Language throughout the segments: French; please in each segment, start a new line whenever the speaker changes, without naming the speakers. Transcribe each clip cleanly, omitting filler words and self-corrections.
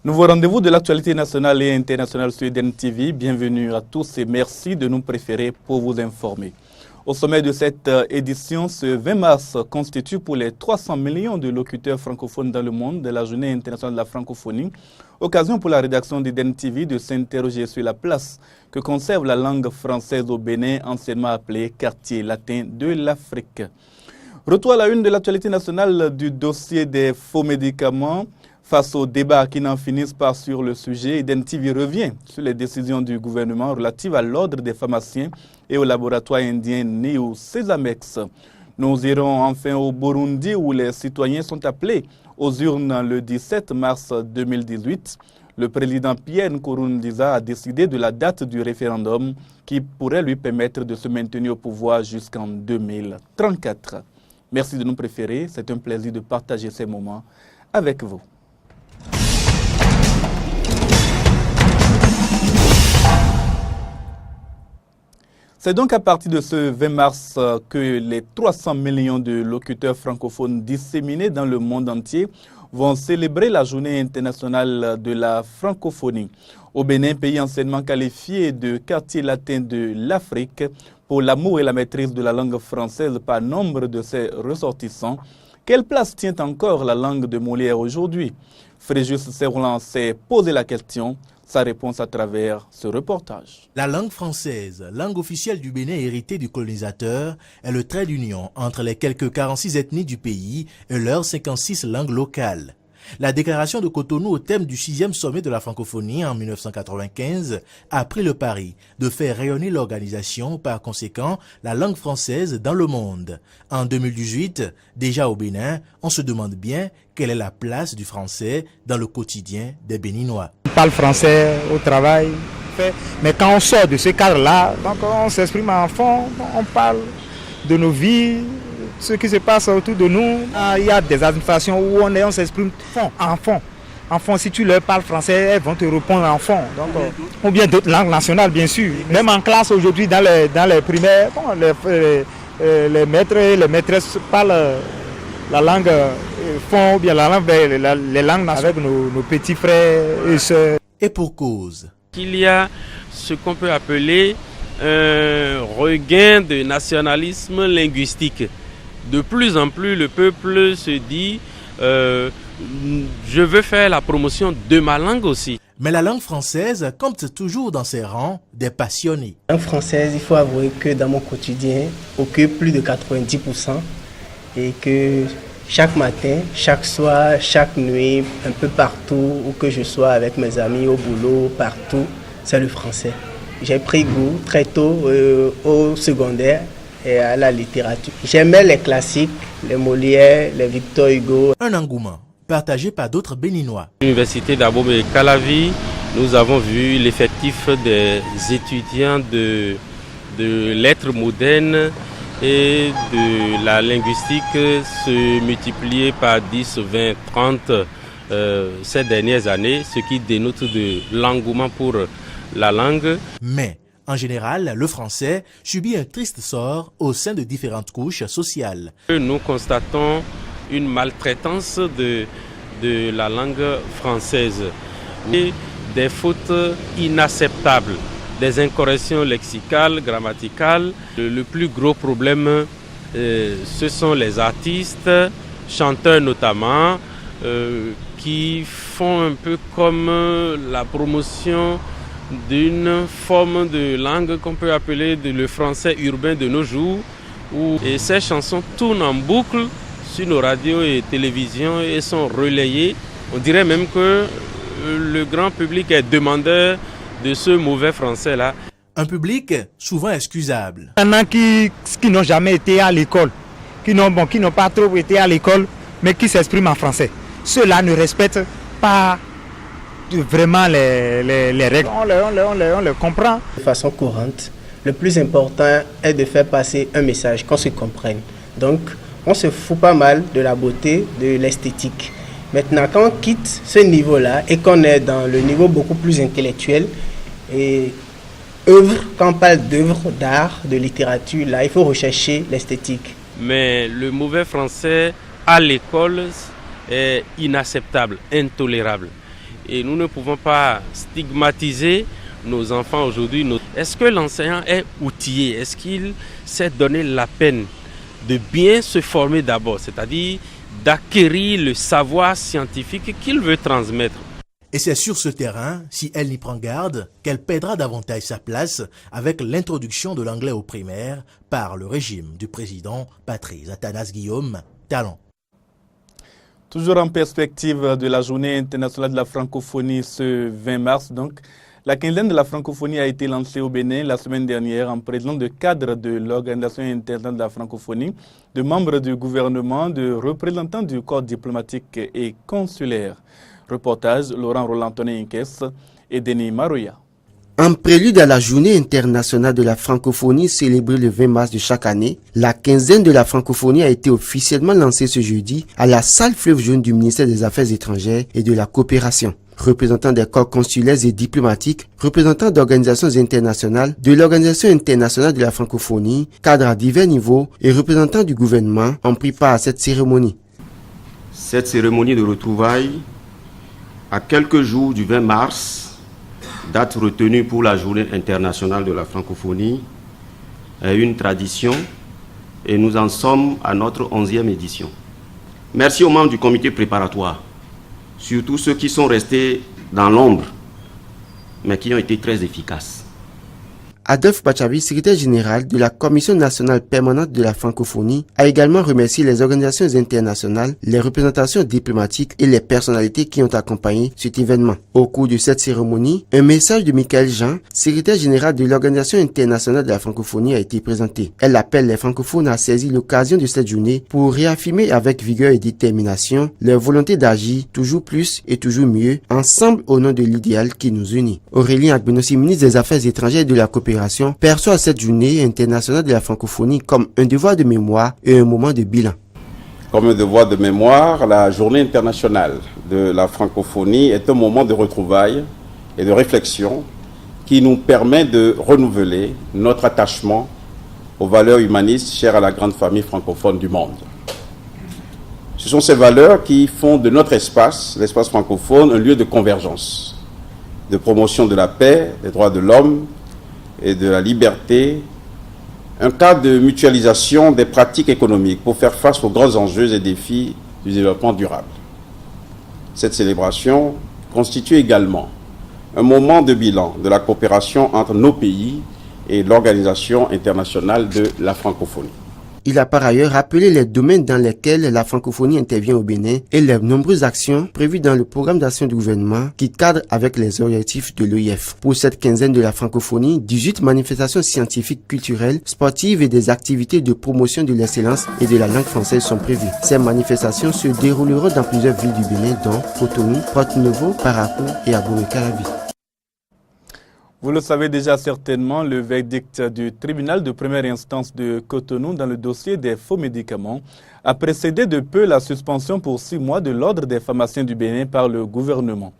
Nouveau rendez-vous de l'actualité nationale et internationale sur Eden TV. Bienvenue à tous et merci de nous préférer pour vous informer. Au sommet de cette édition, ce 20 mars constitue pour les 300 millions de locuteurs francophones dans le monde de la Journée internationale de la francophonie, occasion pour la rédaction d'Eden TV de s'interroger sur la place que conserve la langue française au Bénin, anciennement appelée quartier latin de l'Afrique. Retour à la une de l'actualité nationale du dossier des faux médicaments. Face aux débats qui n'en finissent pas sur le sujet, Eden TV revient sur les décisions du gouvernement relatives à l'ordre des pharmaciens et au laboratoire indien Neo Sesamex. Nous irons enfin au Burundi où les citoyens sont appelés aux urnes le 17 mars 2018. Le président Pierre Nkurunziza a décidé de la date du référendum qui pourrait lui permettre de se maintenir au pouvoir jusqu'en 2034. Merci de nous préférer, c'est un plaisir de partager ces moments avec vous. C'est donc à partir de ce 20 mars que les 300 millions de locuteurs francophones disséminés dans le monde entier vont célébrer la journée internationale de la francophonie. Au Bénin, pays anciennement qualifié de quartier latin de l'Afrique, pour l'amour et la maîtrise de la langue française par nombre de ses ressortissants, quelle place tient encore la langue de Molière aujourd'hui? Fréjus Serroulan s'est posé la question. Sa réponse à travers ce reportage.
La langue française, langue officielle du Bénin héritée du colonisateur, est le trait d'union entre les quelques 46 ethnies du pays et leurs 56 langues locales. La déclaration de Cotonou au thème du 6e sommet de la francophonie en 1995 a pris le pari de faire rayonner l'organisation, par conséquent la langue française dans le monde. En 2018, déjà au Bénin, on se demande bien quelle est la place du français dans le quotidien des Béninois.
On parle français au travail, mais quand on sort de ce cadre-là, donc on s'exprime en fond, on parle de nos vies, ce qui se passe autour de nous. Il y a des administrations où on s'exprime en fond. En fond, si tu leur parles français, elles vont te répondre en fond. Donc, ou bien d'autres langues nationales, bien sûr. Même en classe aujourd'hui, dans les primaires, les maîtres et les maîtresses parlent la langue fond, ou bien les langues nationales avec nos petits frères et sœurs.
Et pour cause.
Il y a ce qu'on peut appeler un regain de nationalisme linguistique. De plus en plus, le peuple se dit je veux faire la promotion de ma langue aussi.
Mais la langue française compte toujours dans ses rangs des passionnés.
La langue française, il faut avouer que dans mon quotidien, occupe plus de 90%. Et que chaque matin, chaque soir, chaque nuit, un peu partout où que je sois avec mes amis, au boulot, partout, c'est le français. J'ai pris goût très tôt au secondaire et à la littérature. J'aimais les classiques, les Molière, les Victor Hugo.
Un engouement partagé par d'autres Béninois.
À l'université d'Abomey Calavi, nous avons vu l'effectif des étudiants de lettres modernes et de la linguistique se multiplier par 10, 20, 30 ces dernières années, ce qui dénote de l'engouement pour la langue.
Mais, en général, le français subit un triste sort au sein de différentes couches sociales.
Nous constatons une maltraitance de la langue française et des fautes inacceptables. Des incorrections lexicales, grammaticales. Le plus gros problème, ce sont les artistes, chanteurs notamment, qui font un peu comme la promotion d'une forme de langue qu'on peut appeler le français urbain de nos jours. Et ces chansons tournent en boucle sur nos radios et télévisions et sont relayées. On dirait même que le grand public est demandeur de ce mauvais français-là.
Un public souvent excusable.
Il y en a qui n'ont jamais été à l'école, qui n'ont pas trop été à l'école, mais qui s'expriment en français. Ceux-là ne respectent pas vraiment les règles. On les comprend.
De façon courante, le plus important est de faire passer un message, qu'on se comprenne. Donc, on se fout pas mal de la beauté, de l'esthétique. Maintenant, quand on quitte ce niveau-là et qu'on est dans le niveau beaucoup plus intellectuel, et quand on parle d'œuvre d'art, de littérature, là, il faut rechercher l'esthétique.
Mais le mauvais français à l'école est inacceptable, intolérable. Et nous ne pouvons pas stigmatiser nos enfants aujourd'hui. Est-ce que l'enseignant est outillé? Est-ce qu'il s'est donné la peine de bien se former d'abord, c'est-à-dire d'acquérir le savoir scientifique qu'il veut transmettre?
Et c'est sur ce terrain, si elle n'y prend garde, qu'elle perdra davantage sa place avec l'introduction de l'anglais au primaire par le régime du président Patrice Athanase-Guillaume Talon.
Toujours en perspective de la journée internationale de la francophonie ce 20 mars, donc, la quinzaine de la francophonie a été lancée au Bénin la semaine dernière en présence de cadres de l'Organisation internationale de la francophonie, de membres du gouvernement, de représentants du corps diplomatique et consulaire. Reportage Laurent Roland-Tonnet-Inkes et Denis Maroya.
En prélude à la journée internationale de la francophonie célébrée le 20 mars de chaque année, la quinzaine de la francophonie a été officiellement lancée ce jeudi à la salle Fleuve Jaune du ministère des Affaires étrangères et de la coopération. Représentants des corps consulaires et diplomatiques, représentants d'organisations internationales, de l'Organisation internationale de la francophonie, cadres à divers niveaux et représentants du gouvernement ont pris part à cette cérémonie.
Cette cérémonie de retrouvailles, à quelques jours du 20 mars, date retenue pour la journée internationale de la francophonie, est une tradition et nous en sommes à notre 11e édition. Merci aux membres du comité préparatoire, surtout ceux qui sont restés dans l'ombre, mais qui ont été très efficaces.
Adolphe Bachavi, secrétaire général de la Commission nationale permanente de la francophonie, a également remercié les organisations internationales, les représentations diplomatiques et les personnalités qui ont accompagné cet événement. Au cours de cette cérémonie, un message de Michael Jean, secrétaire général de l'Organisation internationale de la francophonie, a été présenté. Elle appelle les francophones à saisir l'occasion de cette journée pour réaffirmer avec vigueur et détermination leur volonté d'agir toujours plus et toujours mieux, ensemble au nom de l'idéal qui nous unit. Aurélien Agbenossi, ministre des Affaires étrangères et de la coopération, perçoit cette journée internationale de la francophonie comme un devoir de mémoire et un moment de bilan.
Comme un devoir de mémoire, la journée internationale de la francophonie est un moment de retrouvailles et de réflexion qui nous permet de renouveler notre attachement aux valeurs humanistes chères à la grande famille francophone du monde. Ce sont ces valeurs qui font de notre espace, l'espace francophone, un lieu de convergence, de promotion de la paix, des droits de l'homme et de la liberté, un cadre de mutualisation des pratiques économiques pour faire face aux grands enjeux et défis du développement durable. Cette célébration constitue également un moment de bilan de la coopération entre nos pays et l'Organisation internationale de la francophonie.
Il a par ailleurs rappelé les domaines dans lesquels la francophonie intervient au Bénin et les nombreuses actions prévues dans le programme d'action du gouvernement qui cadre avec les objectifs de l'OIF. Pour cette quinzaine de la francophonie, 18 manifestations scientifiques, culturelles, sportives et des activités de promotion de l'excellence et de la langue française sont prévues. Ces manifestations se dérouleront dans plusieurs villes du Bénin dont Cotonou, Porto-Novo, Parakou et Abomey-Calavi.
Vous le savez déjà certainement, le verdict du tribunal de première instance de Cotonou dans le dossier des faux médicaments a précédé de peu la suspension pour 6 mois de l'ordre des pharmaciens du Bénin par le gouvernement.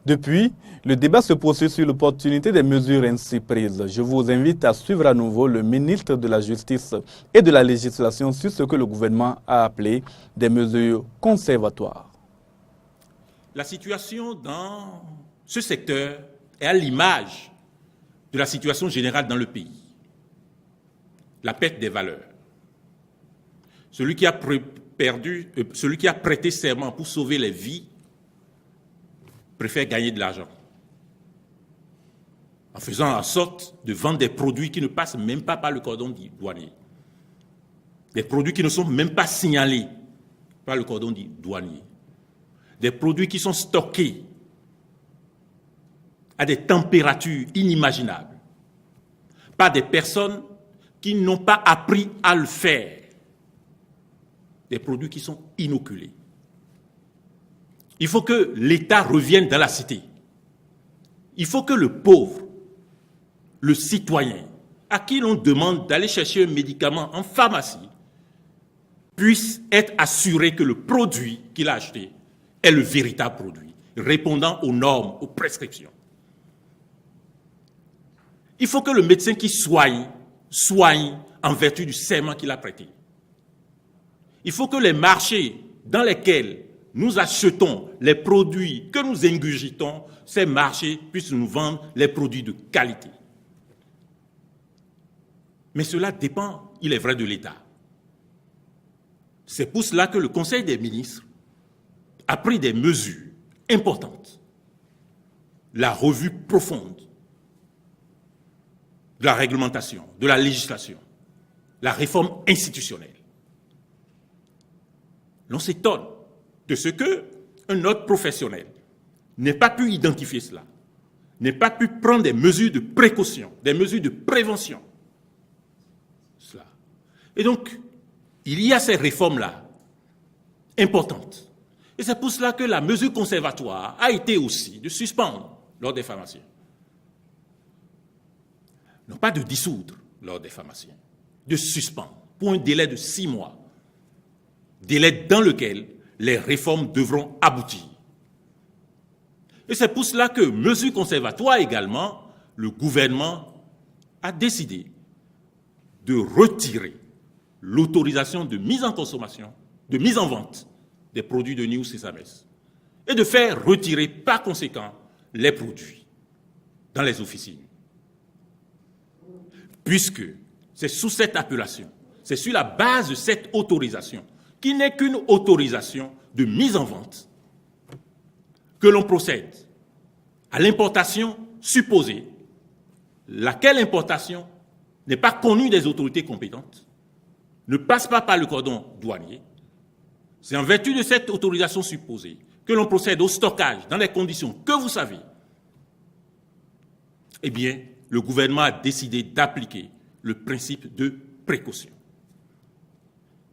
Depuis, le débat se poursuit sur l'opportunité des mesures ainsi prises. Je vous invite à suivre à nouveau le ministre de la Justice et de la Législation sur ce que le gouvernement a appelé des mesures conservatoires.
La situation dans ce secteur est à l'image de la situation générale dans le pays. La perte des valeurs. Celui qui a prêté serment pour sauver les vies préfère gagner de l'argent en faisant en sorte de vendre des produits qui ne passent même pas par le cordon douanier. Des produits qui ne sont même pas signalés par le cordon douanier. Des produits qui sont stockés à des températures inimaginables, par des personnes qui n'ont pas appris à le faire, des produits qui sont inoculés. Il faut que l'État revienne dans la cité. Il faut que le pauvre, le citoyen, à qui l'on demande d'aller chercher un médicament en pharmacie, puisse être assuré que le produit qu'il a acheté est le véritable produit, répondant aux normes, aux prescriptions. Il faut que le médecin qui soigne en vertu du serment qu'il a prêté. Il faut que les marchés dans lesquels nous achetons les produits que nous ingurgitons, ces marchés puissent nous vendre les produits de qualité. Mais cela dépend, il est vrai, de l'État. C'est pour cela que le Conseil des ministres a pris des mesures importantes. La revue profonde de la réglementation, de la législation, la réforme institutionnelle. L'on s'étonne de ce qu'un autre professionnel n'ait pas pu identifier cela, n'ait pas pu prendre des mesures de précaution, des mesures de prévention. Cela. Et donc, il y a ces réformes-là importantes. Et c'est pour cela que la mesure conservatoire a été aussi de suspendre l'ordre des pharmaciens. Non pas de dissoudre l'ordre des pharmaciens, de suspendre pour un délai de 6 mois, délai dans lequel les réformes devront aboutir. Et c'est pour cela que, mesure conservatoire également, le gouvernement a décidé de retirer l'autorisation de mise en consommation, de mise en vente des produits de New Sésame et de faire retirer par conséquent les produits dans les officines. Puisque c'est sous cette appellation, c'est sur la base de cette autorisation, qui n'est qu'une autorisation de mise en vente, que l'on procède à l'importation supposée, laquelle importation n'est pas connue des autorités compétentes, ne passe pas par le cordon douanier. C'est en vertu de cette autorisation supposée que l'on procède au stockage dans les conditions que vous savez. Eh bien, le gouvernement a décidé d'appliquer le principe de précaution.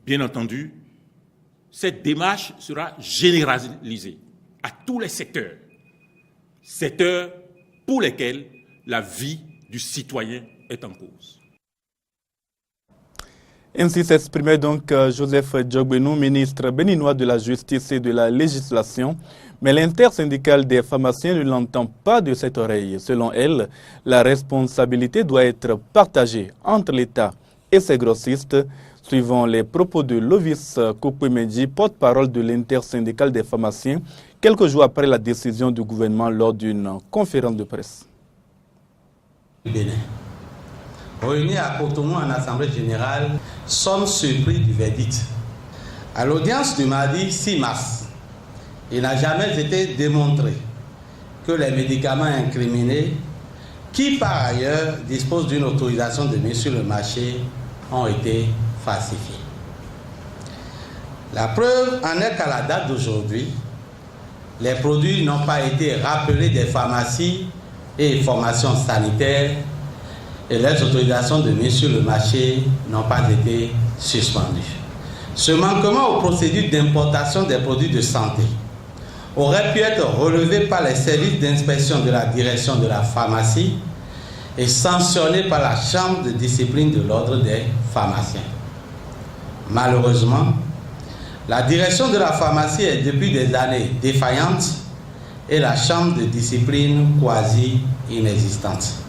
Bien entendu, cette démarche sera généralisée à tous les secteurs pour lesquels la vie du citoyen est en cause.
Ainsi s'exprimait donc Joseph Djogbenou, ministre béninois de la Justice et de la Législation. Mais l'intersyndicale des pharmaciens ne l'entend pas de cette oreille. Selon elle, la responsabilité doit être partagée entre l'État et ses grossistes, suivant les propos de Lovis Kokwemedji, porte-parole de l'intersyndicale des pharmaciens, quelques jours après la décision du gouvernement lors d'une conférence de presse.
Réunis à Cotonou en Assemblée générale, sommes surpris du verdict. À l'audience du mardi 6 mars, il n'a jamais été démontré que les médicaments incriminés, qui par ailleurs disposent d'une autorisation de mise sur le marché, ont été falsifiés. La preuve en est qu'à la date d'aujourd'hui, les produits n'ont pas été rappelés des pharmacies et formations sanitaires et les autorisations de mise sur le marché n'ont pas été suspendues. Ce manquement aux procédures d'importation des produits de santé aurait pu être relevé par les services d'inspection de la direction de la pharmacie et sanctionné par la Chambre de discipline de l'ordre des pharmaciens. Malheureusement, la direction de la pharmacie est depuis des années défaillante et la Chambre de discipline quasi inexistante.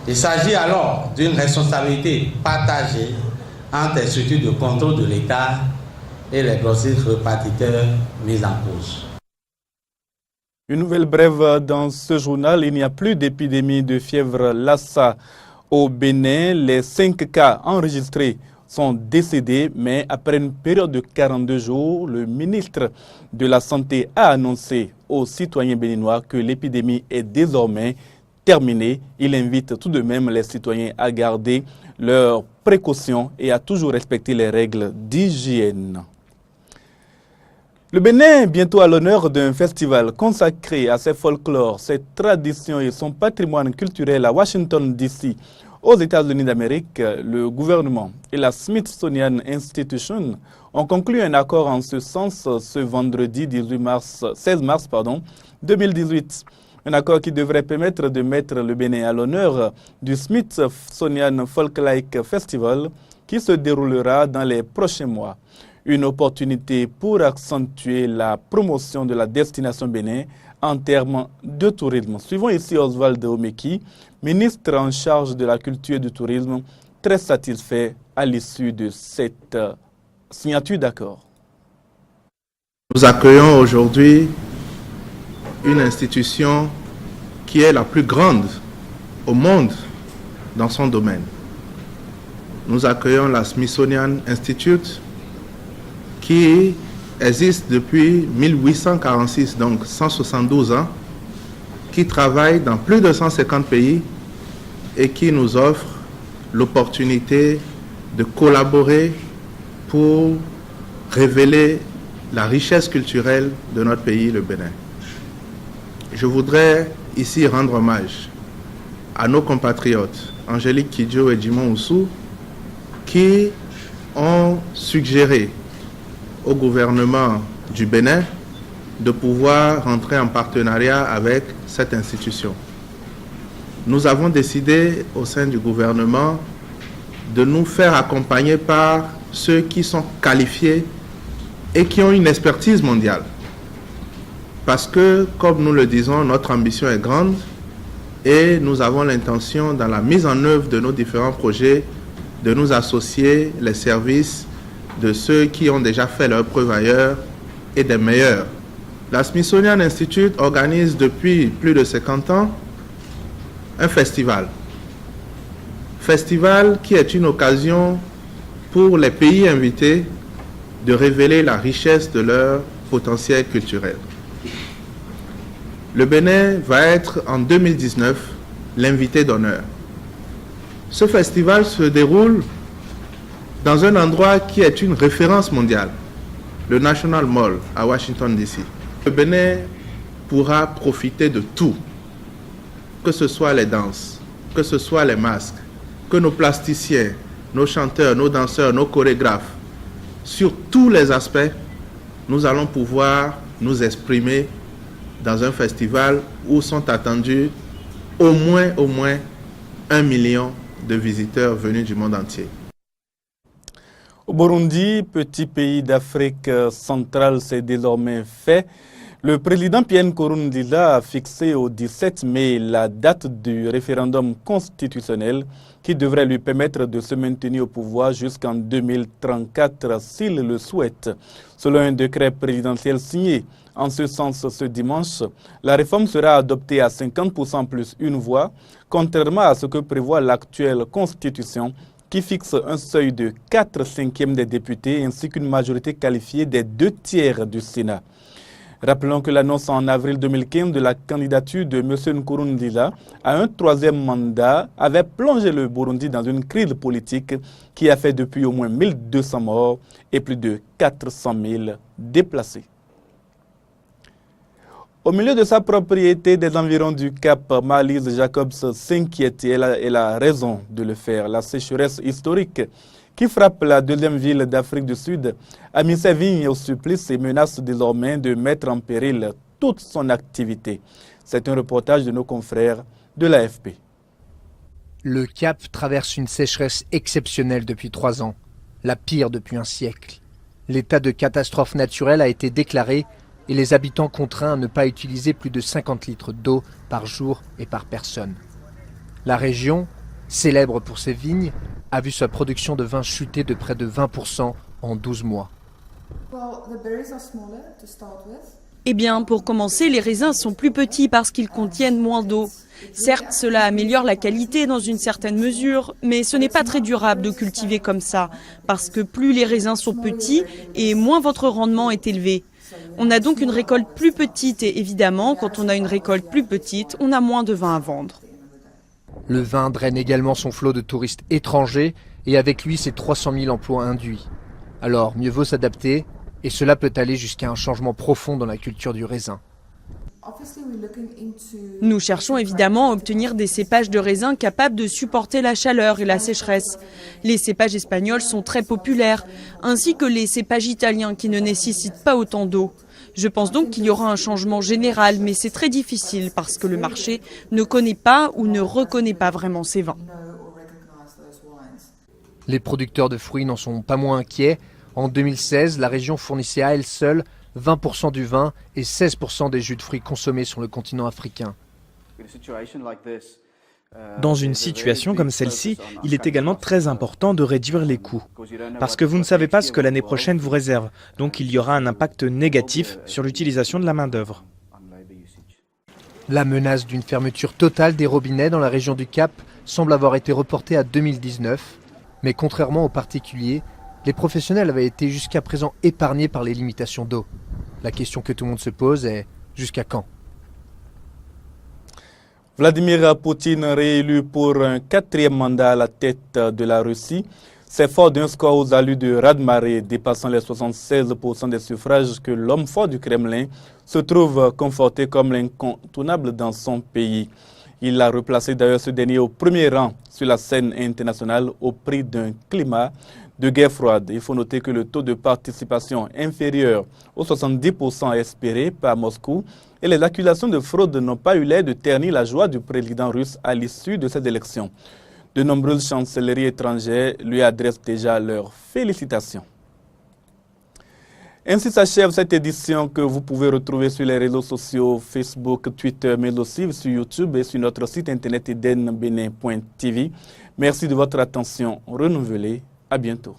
Il s'agit alors d'une responsabilité partagée entre les structures de contrôle de l'État et les grossistes répartiteurs mis en cause.
Une nouvelle brève dans ce journal. Il n'y a plus d'épidémie de fièvre Lassa au Bénin. Les 5 cas enregistrés sont décédés, mais après une période de 42 jours, le ministre de la Santé a annoncé aux citoyens béninois que l'épidémie est désormais terminée. Il invite tout de même les citoyens à garder leurs précautions et à toujours respecter les règles d'hygiène. Le Bénin est bientôt à l'honneur d'un festival consacré à ses folklores, ses traditions et son patrimoine culturel à Washington, D.C. Aux États-Unis d'Amérique, le gouvernement et la Smithsonian Institution ont conclu un accord en ce sens ce vendredi 16 mars 2018. Un accord qui devrait permettre de mettre le Bénin à l'honneur du Smithsonian Folklike Festival qui se déroulera dans les prochains mois. Une opportunité pour accentuer la promotion de la destination Bénin en termes de tourisme. Suivons ici Oswald Omeki, ministre en charge de la culture et du tourisme, très satisfait à l'issue de cette signature d'accord.
Nous accueillons aujourd'hui une institution qui est la plus grande au monde dans son domaine. Nous accueillons la Smithsonian Institute qui existe depuis 1846, donc 172 ans, qui travaille dans plus de 150 pays et qui nous offre l'opportunité de collaborer pour révéler la richesse culturelle de notre pays, le Bénin. Je voudrais ici rendre hommage à nos compatriotes, Angélique Kidjo et Jimon Oussou, qui ont suggéré au gouvernement du Bénin de pouvoir rentrer en partenariat avec cette institution. Nous avons décidé au sein du gouvernement de nous faire accompagner par ceux qui sont qualifiés et qui ont une expertise mondiale. Parce que, comme nous le disons, notre ambition est grande et nous avons l'intention, dans la mise en œuvre de nos différents projets, de nous associer les services de ceux qui ont déjà fait leur preuve ailleurs et des meilleurs. La Smithsonian Institute organise depuis plus de 50 ans un festival. Festival qui est une occasion pour les pays invités de révéler la richesse de leur potentiel culturel. Le Bénin va être en 2019 l'invité d'honneur. Ce festival se déroule dans un endroit qui est une référence mondiale, le National Mall à Washington DC. Le Bénin pourra profiter de tout, que ce soit les danses, que ce soit les masques, que nos plasticiens, nos chanteurs, nos danseurs, nos chorégraphes, sur tous les aspects, nous allons pouvoir nous exprimer dans un festival où sont attendus au moins 1 million de visiteurs venus du monde entier.
Au Burundi, petit pays d'Afrique centrale, c'est désormais fait. Le président Pierre Nkurunziza a fixé au 17 mai la date du référendum constitutionnel qui devrait lui permettre de se maintenir au pouvoir jusqu'en 2034 s'il le souhaite. Selon un décret présidentiel signé en ce sens ce dimanche, la réforme sera adoptée à 50% plus une voix, contrairement à ce que prévoit l'actuelle constitution qui fixe un seuil de 4/5 des députés ainsi qu'une majorité qualifiée des 2/3 du Sénat. Rappelons que l'annonce en avril 2015 de la candidature de M. Nkurunziza à un 3e mandat avait plongé le Burundi dans une crise politique qui a fait depuis au moins 1200 morts et plus de 400 000 déplacés. Au milieu de sa propriété des environs du Cap, Marlise Jacobs s'inquiète et elle a raison de le faire. La sécheresse historique qui frappe la deuxième ville d'Afrique du Sud a mis ses vignes au supplice et menace désormais de mettre en péril toute son activité. C'est un reportage de nos confrères de l'AFP.
Le Cap traverse une sécheresse exceptionnelle depuis 3 ans, la pire depuis un siècle. L'état de catastrophe naturelle a été déclaré et les habitants contraints à ne pas utiliser plus de 50 litres d'eau par jour et par personne. La région, célèbre pour ses vignes, a vu sa production de vin chuter de près de 20% en 12 mois.
Eh bien, pour commencer, les raisins sont plus petits parce qu'ils contiennent moins d'eau. Certes, cela améliore la qualité dans une certaine mesure, mais ce n'est pas très durable de cultiver comme ça, parce que plus les raisins sont petits et moins votre rendement est élevé. On a donc une récolte plus petite et évidemment, quand on a une récolte plus petite, on a moins de vin à vendre.
Le vin draine également son flot de touristes étrangers et avec lui ses 300 000 emplois induits. Alors, mieux vaut s'adapter et cela peut aller jusqu'à un changement profond dans la culture du raisin.
Nous cherchons évidemment à obtenir des cépages de raisin capables de supporter la chaleur et la sécheresse. Les cépages espagnols sont très populaires, ainsi que les cépages italiens qui ne nécessitent pas autant d'eau. Je pense donc qu'il y aura un changement général, mais c'est très difficile parce que le marché ne connaît pas ou ne reconnaît pas vraiment ces vins.
Les producteurs de fruits n'en sont pas moins inquiets. En 2016, la région fournissait à elle seule 20% du vin et 16% des jus de fruits consommés sur le continent africain.
Dans une situation comme celle-ci, il est également très important de réduire les coûts. Parce que vous ne savez pas ce que l'année prochaine vous réserve. Donc il y aura un impact négatif sur l'utilisation de la main-d'œuvre.
La menace d'une fermeture totale des robinets dans la région du Cap semble avoir été reportée à 2019. Mais contrairement aux particuliers, les professionnels avaient été jusqu'à présent épargnés par les limitations d'eau. La question que tout le monde se pose est jusqu'à quand ?
Vladimir Poutine, réélu pour un 4e mandat à la tête de la Russie, c'est fort d'un score aux allures de raz-de-marée dépassant les 76% des suffrages que l'homme fort du Kremlin se trouve conforté comme l'incontournable dans son pays. Il a replacé d'ailleurs ce dernier au premier rang sur la scène internationale au prix d'un climat de guerre froide. Il faut noter que le taux de participation inférieur aux 70% espéré par Moscou et les accusations de fraude n'ont pas eu l'air de ternir la joie du président russe à l'issue de cette élection. De nombreuses chancelleries étrangères lui adressent déjà leurs félicitations. Ainsi s'achève cette édition que vous pouvez retrouver sur les réseaux sociaux Facebook, Twitter, mais aussi sur YouTube et sur notre site internet edenbenin.tv. Merci de votre attention renouvelée. À bientôt.